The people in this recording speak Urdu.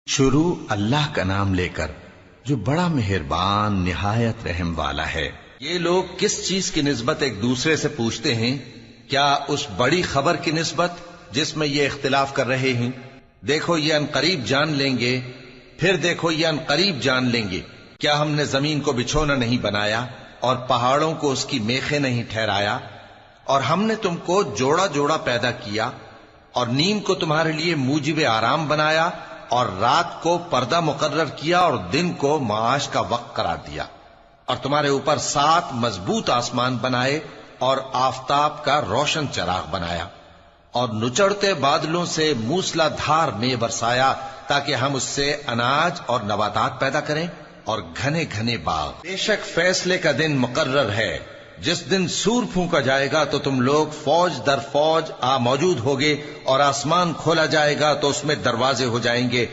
شروع اللہ کا نام لے کر جو بڑا مہربان نہایت رحم والا ہے۔ یہ لوگ کس چیز کی نسبت ایک دوسرے سے پوچھتے ہیں؟ کیا اس بڑی خبر کی نسبت جس میں یہ اختلاف کر رہے ہیں؟ دیکھو یہ انقریب جان لیں گے، پھر دیکھو یہ انقریب جان لیں گے۔ کیا ہم نے زمین کو بچھونا نہیں بنایا اور پہاڑوں کو اس کی میخیں نہیں ٹھہرایا؟ اور ہم نے تم کو جوڑا جوڑا پیدا کیا اور نیند کو تمہارے لیے موجب آرام بنایا اور رات کو پردہ مقرر کیا اور دن کو معاش کا وقت قرار دیا، اور تمہارے اوپر 7 مضبوط آسمان بنائے اور آفتاب کا روشن چراغ بنایا، اور نچڑتے بادلوں سے موسلا دھار میں برسایا تاکہ ہم اس سے اناج اور نباتات پیدا کریں اور گھنے گھنے باغ۔ بے شک فیصلے کا دن مقرر ہے، جس دن سور پھونکا جائے گا تو تم لوگ فوج در فوج موجود ہوگے، اور آسمان کھولا جائے گا تو اس میں دروازے ہو جائیں گے